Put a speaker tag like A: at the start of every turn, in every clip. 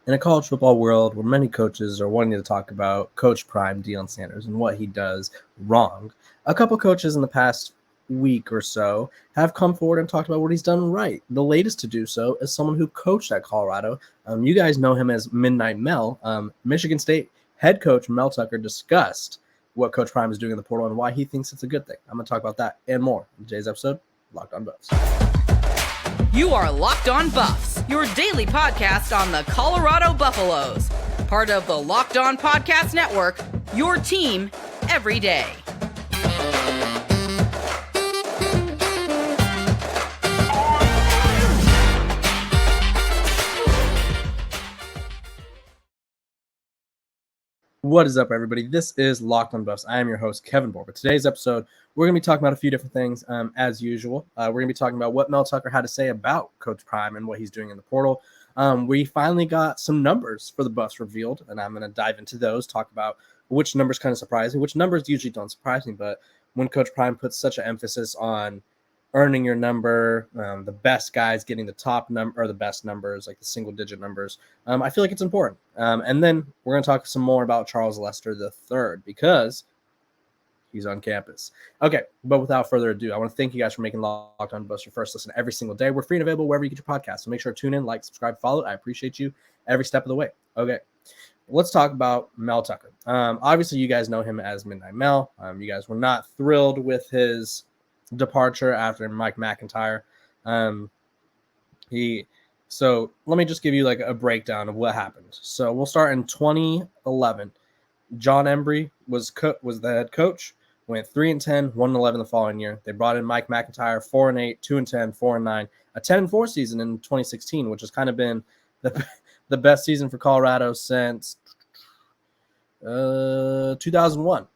A: In a college football world where many coaches are wanting to talk about Coach Prime, Deion Sanders, and what he does wrong, a couple coaches in the past week or so have come forward and talked about what he's done right. The latest to do so is someone who coached at Colorado. You guys know him as Midnight Mel. Michigan State head coach Mel Tucker discussed what Coach Prime is doing in the portal and why he thinks it's a good thing. I'm going to talk about that and more in today's episode, Locked on Buffs.
B: You are Locked on Buffs, your daily podcast on the Colorado Buffaloes. Part of the Locked on Podcast Network, your team every day.
A: What is up, everybody? This is Locked on Buffs. I am your host, Kevin Borba. Today's episode, we're going to be talking about a few different things, as usual. We're going to be talking about what Mel Tucker had to say about Coach Prime and what he's doing in the portal. We finally got some numbers for the Buffs revealed, and I'm going to dive into those, talk about which numbers kind of surprise me, which numbers usually don't surprise me, but when Coach Prime puts such an emphasis on earning your number, the best guys getting the top number or the best numbers, like the single-digit numbers, I feel like it's important. And then we're going to talk some more about Charles Lester III because he's on campus. Okay, but without further ado, I want to thank you guys for making Locked on Buffs your first listen every single day. We're free and available wherever you get your podcast, so make sure to tune in, like, subscribe, follow. I appreciate you every step of the way. Okay, let's talk about Mel Tucker. Obviously, you guys know him as Midnight Mel. You guys were not thrilled with his departure after Mike McIntyre. So let me just give you like a breakdown of what happened. So we'll start in 2011. John Embry was the head coach, went 3-10, 1-11 the following year. They brought in Mike McIntyre, 4-8, 2-10, 4-9, a 10-4 season in 2016, which has kind of been the best season for Colorado since 2001,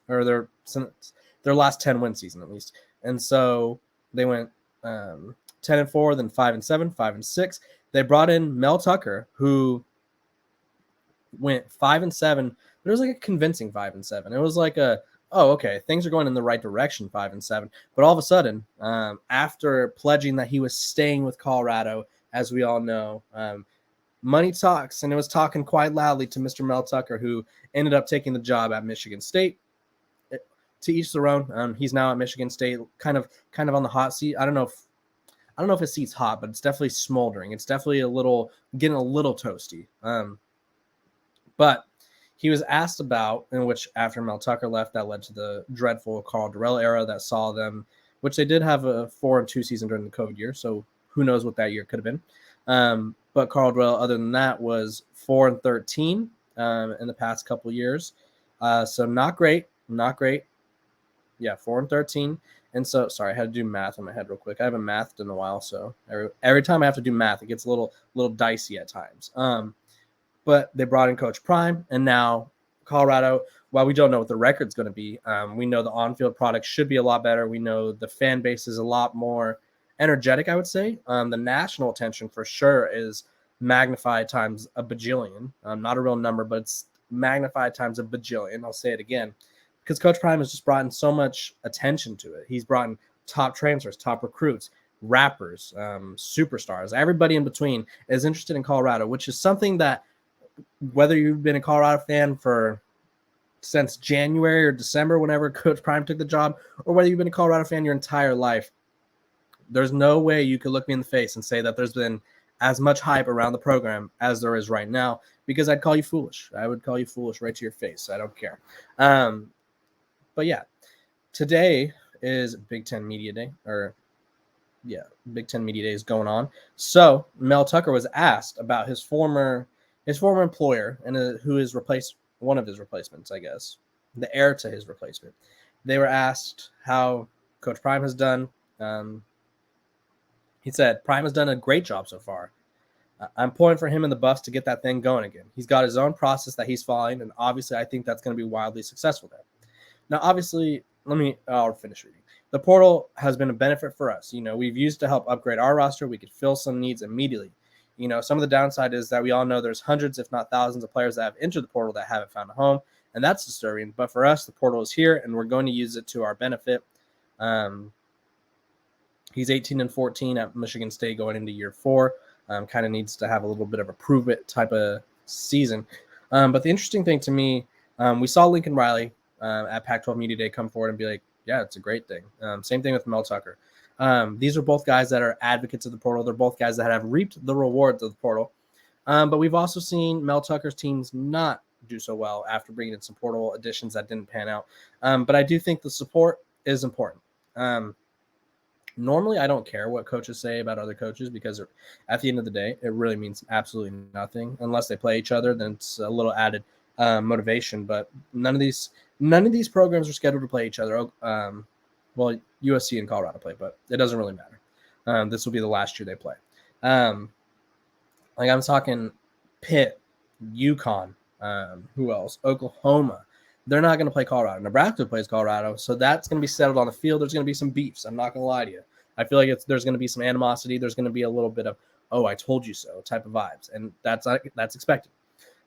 A: or since their last 10-win season at least. And so they went 10-4, then 5-7, 5-6. They brought in Mel Tucker, who went 5-7. There was like a convincing 5-7. It was like okay, things are going in the right direction, 5-7. But all of a sudden, after pledging that he was staying with Colorado, as we all know, money talks, and it was talking quite loudly to Mr. Mel Tucker, who ended up taking the job at Michigan State. To each their own. He's now at Michigan State, kind of on the hot seat. I don't know if his seat's hot, but it's definitely smoldering. It's definitely getting a little toasty. But he was asked about, in which after Mel Tucker left, that led to the dreadful Carl Durrell era that saw them, which they did have a 4-2 season during the COVID year. So who knows what that year could have been. But Carl Durrell, other than that, was 4-13 in the past couple years. So not great. Yeah, 4-13. And so, sorry, I had to do math in my head real quick. I haven't mathed in a while, so every time I have to do math, it gets a little dicey at times. But they brought in Coach Prime, and now Colorado, while we don't know what the record's going to be, we know the on-field product should be a lot better. We know the fan base is a lot more energetic, I would say. The national attention for sure is magnified times a bajillion. Not a real number, but it's magnified times a bajillion. I'll say it again. Because Coach Prime has just brought in so much attention to it. He's brought in top transfers, top recruits, rappers, superstars. Everybody in between is interested in Colorado, which is something that whether you've been a Colorado fan since January or December, whenever Coach Prime took the job, or whether you've been a Colorado fan your entire life, there's no way you could look me in the face and say that there's been as much hype around the program as there is right now, because I'd call you foolish. I would call you foolish right to your face. I don't care. But yeah, today is Big Ten Media Day, Big Ten Media Day is going on. So Mel Tucker was asked about his former employer and who is one of his replacements, I guess, the heir to his replacement. They were asked how Coach Prime has done. He said, Prime has done a great job so far. I'm pulling for him in the Buffs to get that thing going again. He's got his own process that he's following, and obviously I think that's going to be wildly successful there. Now, obviously, I'll finish reading. The portal has been a benefit for us. We've used to help upgrade our roster. We could fill some needs immediately. Some of the downside is that we all know there's hundreds, if not thousands, of players that have entered the portal that haven't found a home, and that's disturbing. But for us, the portal is here, and we're going to use it to our benefit. He's 18-14 at Michigan State going into year 4. Kind of needs to have a little bit of a prove it type of season. But the interesting thing to me, we saw Lincoln Riley at Pac-12 Media Day come forward and be like, yeah, it's a great thing. Same thing with Mel Tucker. These are both guys that are advocates of the portal. They're both guys that have reaped the rewards of the portal. But we've also seen Mel Tucker's teams not do so well after bringing in some portal additions that didn't pan out. But I do think the support is important. Normally, I don't care what coaches say about other coaches because at the end of the day, it really means absolutely nothing unless they play each other. Then it's a little added motivation. But none of these programs are scheduled to play each other. Well, USC and Colorado play, but it doesn't really matter. This will be the last year they play. Like I'm talking Pitt, UConn, who else? Oklahoma. They're not going to play Colorado. Nebraska plays Colorado, so that's going to be settled on the field. There's going to be some beefs. I'm not going to lie to you. I feel like there's going to be some animosity. There's going to be a little bit of, oh, I told you so type of vibes, and that's expected.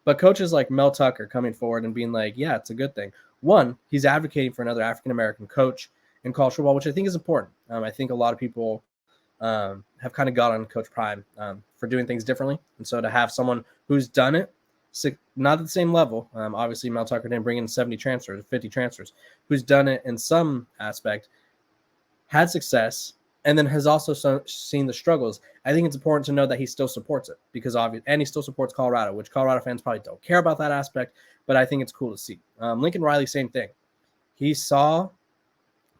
A: But coaches like Mel Tucker coming forward and being like, yeah, it's a good thing. One, he's advocating for another African-American coach in college football, which I think is important. I think a lot of people have kind of got on Coach Prime for doing things differently. And so to have someone who's done it, not at the same level, obviously Mel Tucker didn't bring in 50 transfers, who's done it in some aspect, had success, and then has also seen the struggles. I think it's important to know that he still supports it because and he still supports Colorado, which Colorado fans probably don't care about that aspect, but I think it's cool to see. Lincoln Riley, same thing. He saw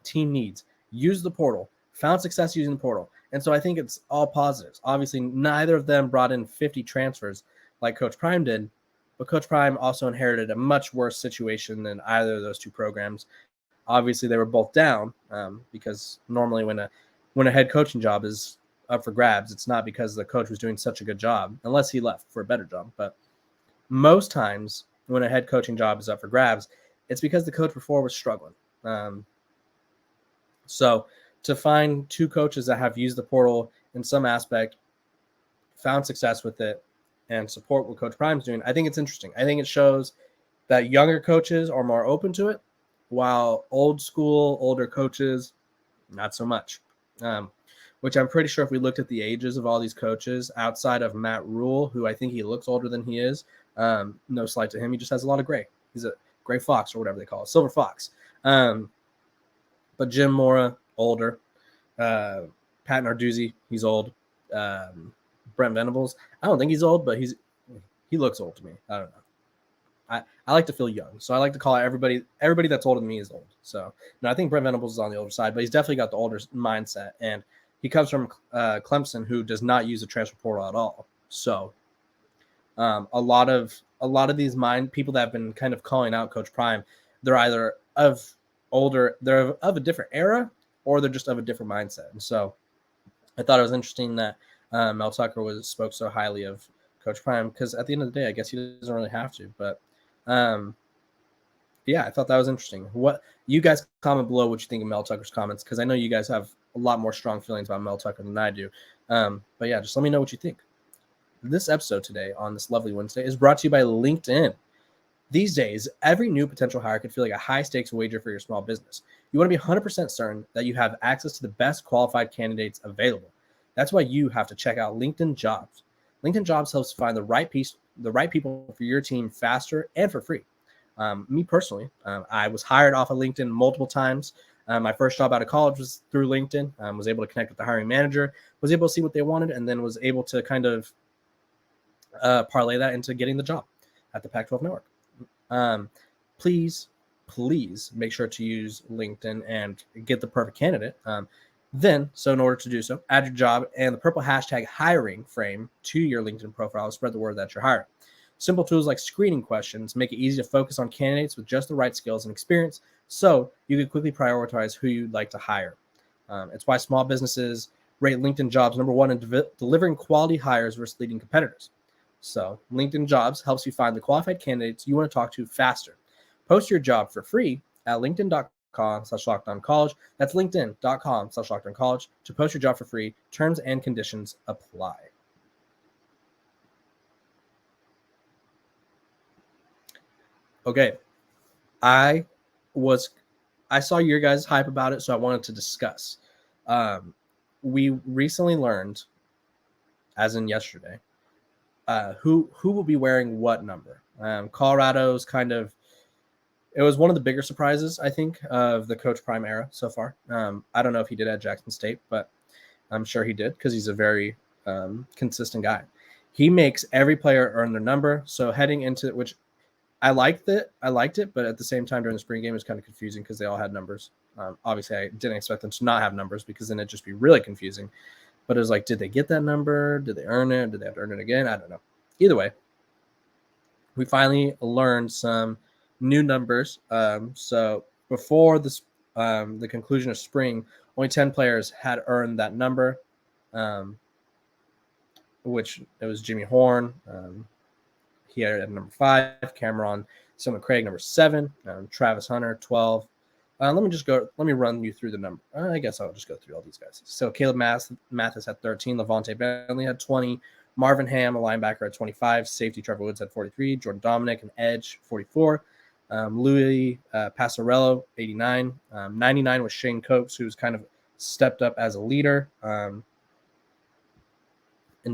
A: team needs, used the portal, found success using the portal. And so I think it's all positives. Obviously, neither of them brought in 50 transfers like Coach Prime did, but Coach Prime also inherited a much worse situation than either of those two programs. Obviously, they were both down because normally when a head coaching job is up for grabs, it's not because the coach was doing such a good job, unless he left for a better job. But most times when a head coaching job is up for grabs, it's because the coach before was struggling. So to find two coaches that have used the portal in some aspect, found success with it, and support what Coach Prime's doing, I think it's interesting. I think it shows that younger coaches are more open to it, while older coaches, not so much. Which I'm pretty sure if we looked at the ages of all these coaches, outside of Matt Rule, who I think he looks older than he is, no slight to him, he just has a lot of gray. He's a gray fox or whatever they call it, silver fox. But Jim Mora, older. Pat Narduzzi, he's old. Brent Venables, I don't think he's old, but he looks old to me. I don't know. I like to feel young, so I like to call everybody that's older than me is old. So no, I think Brent Venables is on the older side, but he's definitely got the older mindset, and he comes from Clemson, who does not use the transfer portal at all. So a lot of these people that have been kind of calling out Coach Prime, they're either they're of a different era, or they're just of a different mindset. And so I thought it was interesting that Mel Tucker spoke so highly of Coach Prime, because at the end of the day, I guess he doesn't really have to. But yeah, I thought that was interesting. What you guys comment below what you think of Mel Tucker's comments, because I know you guys have a lot more strong feelings about Mel Tucker than I do. But yeah, just let me know what you think. This episode today on this lovely Wednesday is brought to you by LinkedIn. These days, every new potential hire could feel like a high-stakes wager for your small business. You want to be 100% certain that you have access to the best qualified candidates available. That's why you have to check out LinkedIn Jobs. LinkedIn Jobs helps find the right people for your team faster and for free. Me personally, I was hired off of LinkedIn multiple times. My first job out of college was through LinkedIn. Was able to connect with the hiring manager, was able to see what they wanted, and then was able to kind of parlay that into getting the job at the Pac-12 network. Please make sure to use LinkedIn and get the perfect candidate. So in order to do so, add your job and the purple hashtag hiring frame to your LinkedIn profile to spread the word that you're hiring. Simple tools like screening questions make it easy to focus on candidates with just the right skills and experience, so you can quickly prioritize who you'd like to hire. It's why small businesses rate LinkedIn Jobs number one in delivering quality hires versus leading competitors. So LinkedIn Jobs helps you find the qualified candidates you want to talk to faster. Post your job for free at linkedin.com/lockedoncollege. That's linkedin.com/lockedoncollege to post your job for free. Terms and conditions apply. Okay. I saw your guys' hype about it, so I wanted to discuss. We recently learned as in yesterday. Who will be wearing what number? Colorado's kind of, it was one of the bigger surprises, I think, of the Coach Prime era so far. I don't know if he did at Jackson State, but I'm sure he did because he's a very consistent guy. He makes every player earn their number. So heading into which I liked it, but at the same time during the spring game it was kind of confusing because they all had numbers. Obviously, I didn't expect them to not have numbers because then it'd just be really confusing. But it was like, did they get that number? Did they earn it? Did they have to earn it again? I don't know. Either way, we finally learned some new numbers. So before this, the conclusion of spring, only 10 players had earned that number, which it was Jimmy Horn. He had at number 5, Cameron Silman Craig, number 7, Travis Hunter, 12. Let me run you through the number. I guess I'll just go through all these guys. So Caleb Mathis had 13, Levante Bentley had 20, Marvin Ham, a linebacker, at 25, safety Trevor Woods had 43, Jordan Dominic, an edge, 44, Louis Passarello, 89, 99 was Shane Copes, who's kind of stepped up as a leader. And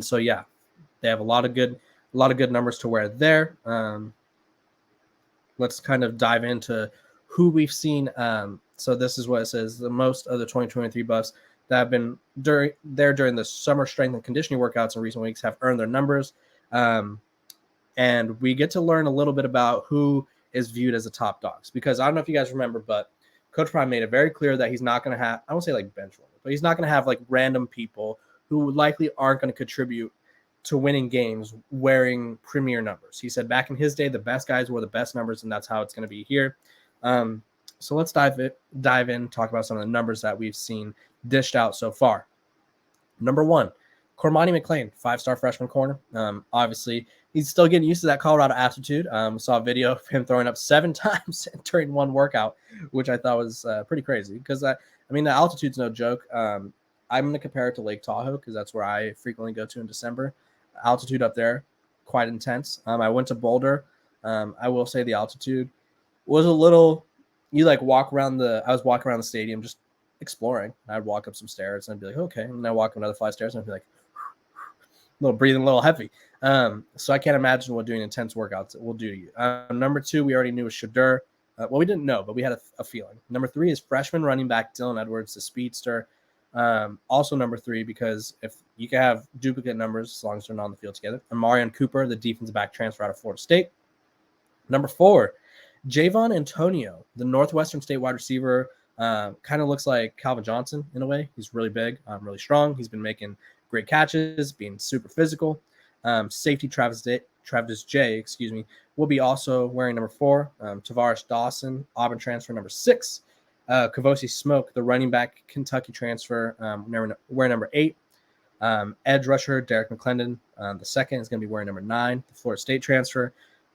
A: so, yeah, they have a lot of good numbers to wear there. Let's kind of dive into who we've seen. So this is what it says: the most of the 2023 buffs that have been during the summer strength and conditioning workouts in recent weeks have earned their numbers. And we get to learn a little bit about who is viewed as the top dogs, because I don't know if you guys remember, but Coach Prime made it very clear that he's not going to have, I won't say like bench warmers, but he's not going to have like random people who likely aren't going to contribute to winning games wearing premier numbers. He said back in his day, the best guys wore the best numbers, and that's how it's going to be here. So let's dive in, talk about some of the numbers that we've seen dished out so far. Number 1, Cormani McClain, 5-star freshman corner. Obviously, he's still getting used to that Colorado altitude. Saw a video of him throwing up 7 times during one workout, which I thought was pretty crazy because, the altitude's no joke. I'm going to compare it to Lake Tahoe because that's where I frequently go to in December. Altitude up there, quite intense. I went to Boulder. I will say the altitude was a little, I was walking around the stadium just exploring. I'd walk up some stairs and I'd be like, okay. And then I walk up another 5 stairs and I'd be like, breathing a little heavy. So I can't imagine what doing intense workouts will do to you. Number 2, we already knew was Shadur. We didn't know, but we had a feeling. Number 3 is freshman running back Dylan Edwards, the speedster. Also number 3, because if you can have duplicate numbers as long as they're not on the field together. And Marion Cooper, the defensive back transfer out of Florida State. Number 4, Javon Antonio, the Northwestern State wide receiver. Kind of looks like Calvin Johnson in a way. He's really big, really strong. He's been making great catches, being super physical. Safety Travis J, will be also wearing number 4. Tavares Dawson, Auburn transfer, number 6. Kavosi Smoke, the running back Kentucky transfer, wearing number 8. Edge rusher Derek McClendon, the second, is going to be wearing number 9. The Florida State transfer.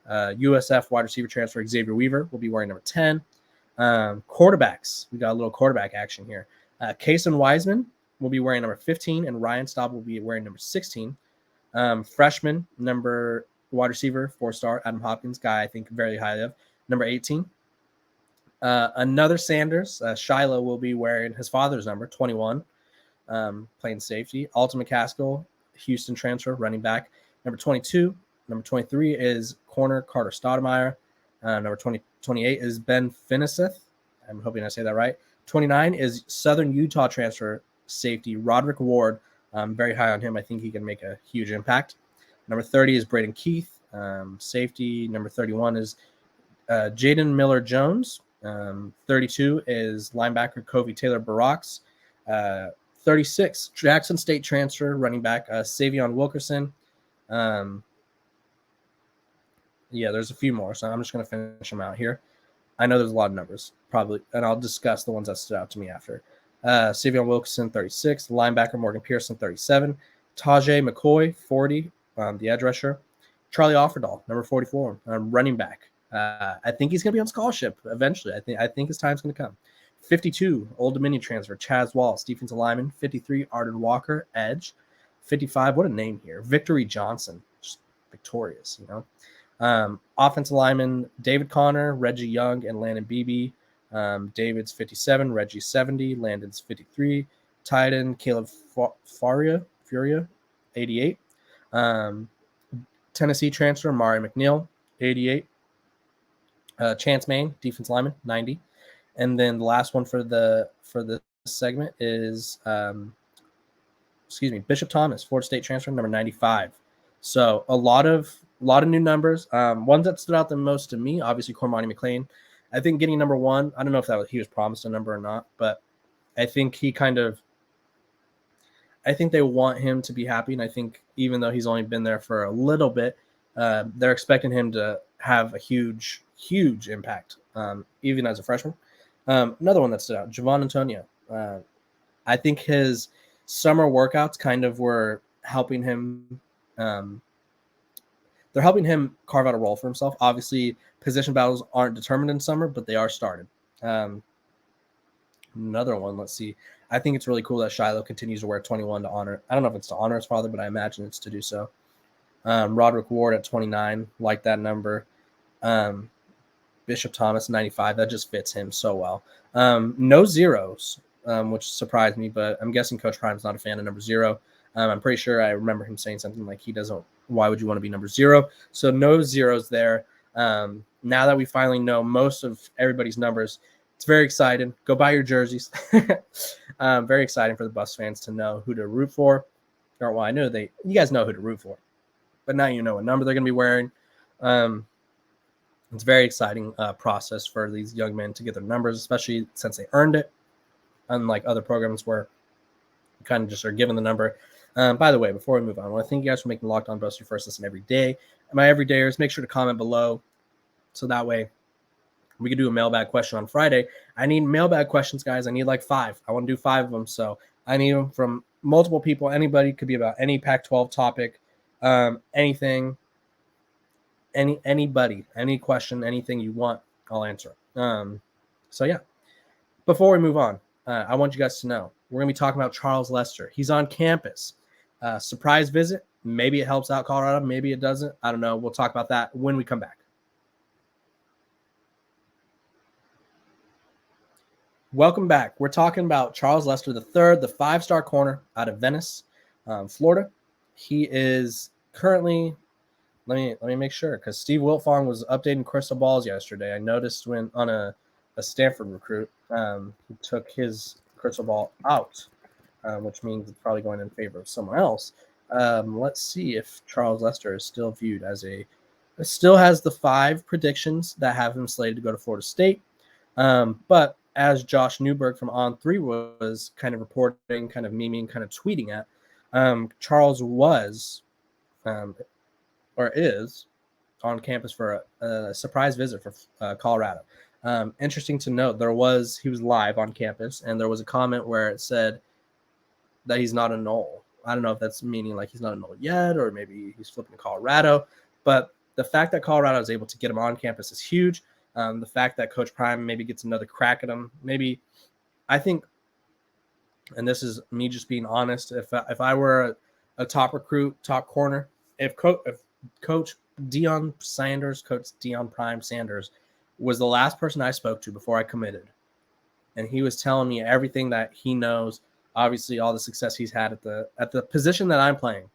A: USF wide receiver transfer Xavier Weaver will be wearing number 10. Quarterbacks, we got a little quarterback action here. Kason Wiseman will be wearing number 15, and Ryan Staub will be wearing number 16. Freshman wide receiver 4-star Adam Hopkins, guy I think very highly of, number 18. Another Sanders, Shiloh, will be wearing his father's number, 21, playing safety. Alton McCaskill, Houston transfer, running back, number 22. Number 23 is corner Carter Stoudemire. Number 28 is Ben Finnesseth. I'm hoping I say that right. 29 is Southern Utah transfer safety Roderick Ward. I'm very high on him. I think he can make a huge impact. Number 30 is Braden Keith, safety. Number 31 is Jaden Miller-Jones. 32 is linebacker Kobe Taylor-Barrocks. 36, Jackson State transfer running back Savion Wilkerson. There's a few more, so I'm just going to finish them out here. I know there's a lot of numbers, probably, and I'll discuss the ones that stood out to me after. Savion Wilkerson, 36. Linebacker Morgan Pearson, 37. Tajay McCoy, 40, the edge rusher. Charlie Offerdahl, number 44, running back. I think he's going to be on scholarship eventually. I think his time's going to come. 52, Old Dominion transfer, Chaz Wallace, defensive lineman. 53, Arden Walker, edge. 55, what a name here, Victory Johnson, just victorious, Offensive lineman, David Connor, Reggie Young, and Landon Beebe. David's 57, Reggie 70, Landon's 53. Tight end, Caleb Furia. 88. Tennessee transfer Mari McNeil, 88. Chance Main, defense lineman, 90. And then the last one for the segment is Bishop Thomas, Florida State transfer, number 95. So a lot of new numbers. Ones that stood out the most to me, obviously Cormani McLean. I think getting number 1. I don't know if he was promised a number or not, but I think I think they want him to be happy, and I think even though he's only been there for a little bit, they're expecting him to have a huge impact, even as a freshman. Another one that stood out, Javon Antonio. I think his summer workouts kind of were helping him. They're helping him carve out a role for himself. Obviously, position battles aren't determined in summer, but they are started. Another one, let's see. I think it's really cool that Shiloh continues to wear 21 to honor. I don't know if it's to honor his father, but I imagine it's to do so. Roderick Ward at 29, like that number. Bishop Thomas, 95. That just fits him so well. No zeros, which surprised me, but I'm guessing Coach Prime's not a fan of number 0. I'm pretty sure I remember him saying something like he doesn't. Why would you want to be number 0? So no zeros there. Now that we finally know most of everybody's numbers, it's very exciting. Go buy your jerseys. Very exciting for the Buffs fans to know who to root for. Or well, I know you guys know who to root for, but now you know what number they're going to be wearing. It's a very exciting process for these young men to get their numbers, especially since they earned it, unlike other programs where you kind of just are given the number. By the way, before we move on, I want to thank you guys for making Locked On Buffs your first listen every day. And my everydayers, make sure to comment below so that way we could do a mailbag question on Friday. I need mailbag questions, guys. I need like 5. I want to do 5 of them. So I need them from multiple people. Anybody, could be about any Pac-12 topic, anything, anybody, any question, anything you want, I'll answer. So yeah, before we move on, I want you guys to know we're going to be talking about Charles Lester. He's on campus. Surprise visit. Maybe it helps out Colorado. Maybe it doesn't. I don't know. We'll talk about that when we come back. Welcome back. We're talking about Charles Lester III, the 5-star corner out of Venice, Florida. He is currently, let me make sure, because Steve Wiltfong was updating crystal balls yesterday. I noticed when on a Stanford recruit, he took his crystal ball out, which means it's probably going in favor of someone else. Let's see if Charles Lester is still viewed as still has the 5 predictions that have him slated to go to Florida State. But as Josh Newberg from On3 was kind of reporting, kind of memeing, kind of tweeting at, Charles was or is on campus for a surprise visit for Colorado. Interesting to note, he was live on campus, and there was a comment where it said that he's not a Nole. I don't know if that's meaning like he's not a Nole yet, or maybe he's flipping to Colorado. But the fact that Colorado is able to get him on campus is huge. The fact that Coach Prime maybe gets another crack at him, maybe, I think, and this is me just being honest, if I were a top recruit, top corner, if Coach Deion Sanders, Coach Deion Prime Sanders was the last person I spoke to before I committed, and he was telling me everything that he knows, obviously all the success he's had at the position that I'm playing,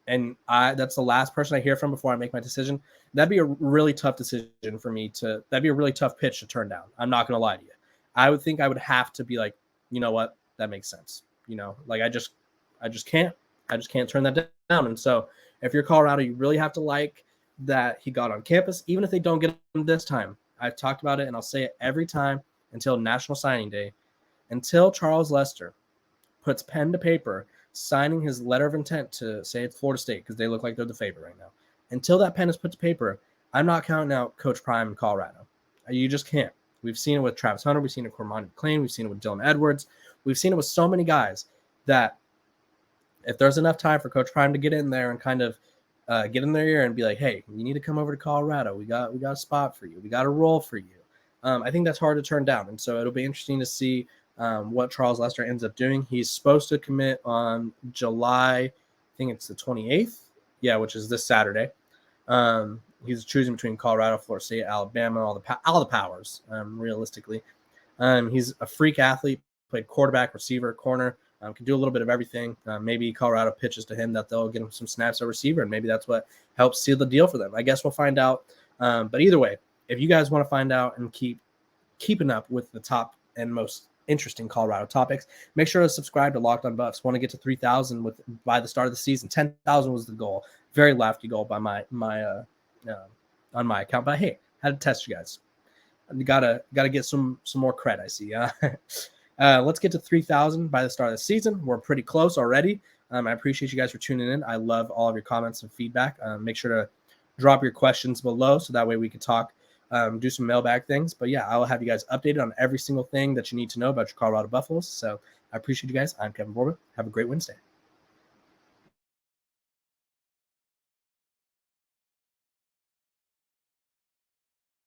A: and that's the last person I hear from before I make my decision, that'd be a really tough decision for me that'd be a really tough pitch to turn down. I'm not going to lie to you. I would think I would have to be like, you know what, that makes sense. Like I just can't turn that down. And so if you're Colorado, you really have to like that he got on campus, even if they don't get him this time. I've talked about it and I'll say it every time until National Signing Day, until Charles Lester puts pen to paper, signing his letter of intent to say it's Florida State because they look like they're the favorite right now. Until that pen is put to paper, I'm not counting out Coach Prime in Colorado. You just can't. We've seen it with Travis Hunter. We've seen it with Cormani McLean. We've seen it with Dylan Edwards. We've seen it with so many guys that if there's enough time for Coach Prime to get in there and kind of get in their ear and be like, hey, you need to come over to Colorado. We got a spot for you. We got a role for you. I think that's hard to turn down. And so it'll be interesting to see what Charles Lester ends up doing. He's supposed to commit on July, I think it's the 28th. Yeah, which is this Saturday. He's choosing between Colorado, Florida State, Alabama, all the powers, realistically. He's a freak athlete, played quarterback, receiver, corner, Can do a little bit of everything. Maybe Colorado pitches to him that they'll get him some snaps at receiver, and maybe that's what helps seal the deal for them. I guess we'll find out. But either way, if you guys want to find out and keeping up with the top and most interesting Colorado topics, make sure to subscribe to Locked On Buffs. Want to get to 3,000 by the start of the season. 10,000 was the goal. Very lofty goal by my on my account. But hey, had to test you guys. You gotta get some more cred, I see. Let's get to 3,000 by the start of the season. We're pretty close already. I appreciate you guys for tuning in. I love all of your comments and feedback. Make sure to drop your questions below so that way we can talk, do some mailbag things. But yeah, I'll have you guys updated on every single thing that you need to know about your Colorado Buffaloes. So I appreciate you guys. I'm Kevin Borba. Have a great Wednesday.